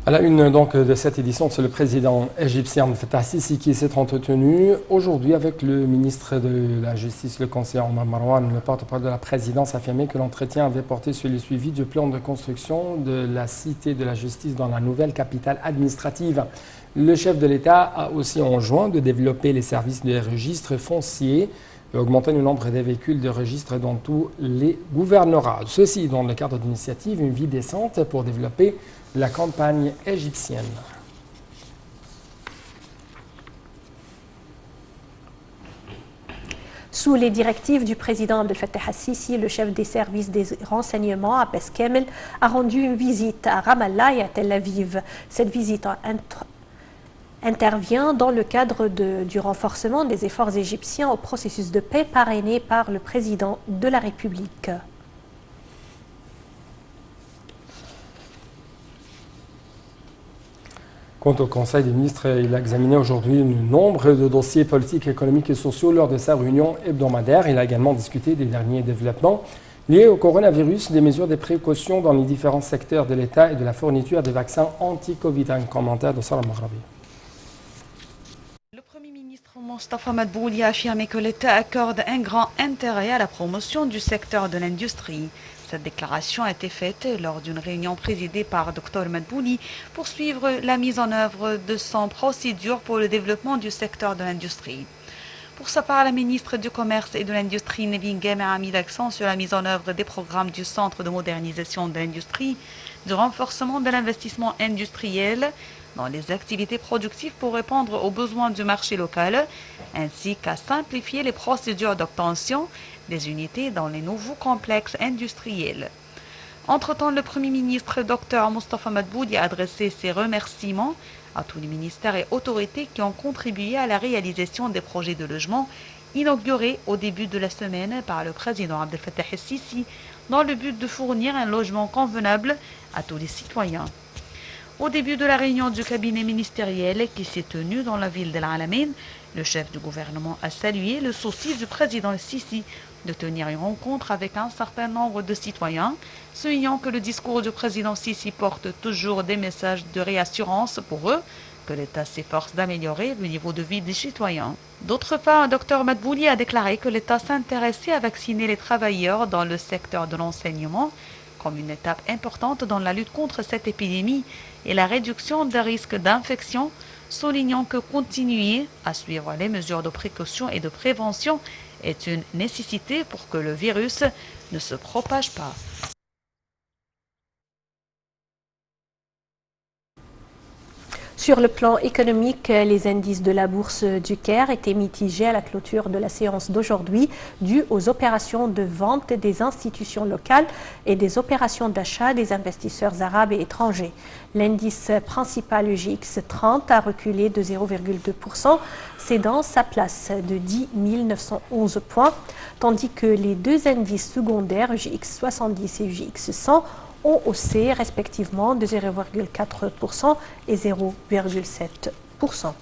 À la une donc, de cette édition, c'est le président égyptien Fattah Sisi qui s'est entretenu aujourd'hui avec le ministre de la Justice, le conseiller Omar Marwan. Le porte-parole de la présidence a affirmé que l'entretien avait porté sur le suivi du plan de construction de la cité de la justice dans la nouvelle capitale administrative. Le chef de l'État a aussi enjoint de développer les services de registre foncier et augmenter le nombre des véhicules de registre dans tous les gouvernorats. Ceci dans le cadre d'initiative Une vie décente pour développer la campagne égyptienne. Sous les directives du président Abdel Fattah al-Sisi, le chef des services des renseignements, Abbas Kamel, a rendu une visite à Ramallah et à Tel Aviv. Cette visite intervient dans le cadre du renforcement des efforts égyptiens au processus de paix parrainé par le président de la République. Quant au Conseil des ministres, il a examiné aujourd'hui un nombre de dossiers politiques, économiques et sociaux lors de sa réunion hebdomadaire. Il a également discuté des derniers développements liés au coronavirus, des mesures de précaution dans les différents secteurs de l'État et de la fourniture des vaccins anti-Covid. Un commentaire de Sarah Maghrabi. Le Premier ministre Mostafa Madbouli a affirmé que l'État accorde un grand intérêt à la promotion du secteur de l'industrie. Cette déclaration a été faite lors d'une réunion présidée par Dr Madbouli pour suivre la mise en œuvre de son procédure pour le développement du secteur de l'industrie. Pour sa part, la ministre du Commerce et de l'Industrie, Nevin Gemer, a mis l'accent sur la mise en œuvre des programmes du Centre de modernisation de l'industrie, du renforcement de l'investissement industriel dans les activités productives pour répondre aux besoins du marché local, ainsi qu'à simplifier les procédures d'obtention des unités dans les nouveaux complexes industriels. Entre-temps, le Premier ministre Dr Mostafa Madbouli a adressé ses remerciements à tous les ministères et autorités qui ont contribué à la réalisation des projets de logement inaugurés au début de la semaine par le président Abdel Fattah al-Sisi dans le but de fournir un logement convenable à tous les citoyens. Au début de la réunion du cabinet ministériel qui s'est tenue dans la ville d'El Alamein, le chef du gouvernement a salué le souci du président Sisi de tenir une rencontre avec un certain nombre de citoyens, soulignant que le discours du président Sisi porte toujours des messages de réassurance pour eux, que l'État s'efforce d'améliorer le niveau de vie des citoyens. D'autre part, Dr Madbouli a déclaré que l'État s'intéressait à vacciner les travailleurs dans le secteur de l'enseignement, comme une étape importante dans la lutte contre cette épidémie et la réduction des risques d'infection, soulignant que continuer à suivre les mesures de précaution et de prévention est une nécessité pour que le virus ne se propage pas. Sur le plan économique, les indices de la bourse du Caire étaient mitigés à la clôture de la séance d'aujourd'hui, dû aux opérations de vente des institutions locales et des opérations d'achat des investisseurs arabes et étrangers. L'indice principal UGX30 a reculé de 0,2%, cédant sa place de 10 911 points, tandis que les deux indices secondaires UGX70 et UGX100 ont haussé respectivement de 0,4% et 0,7%.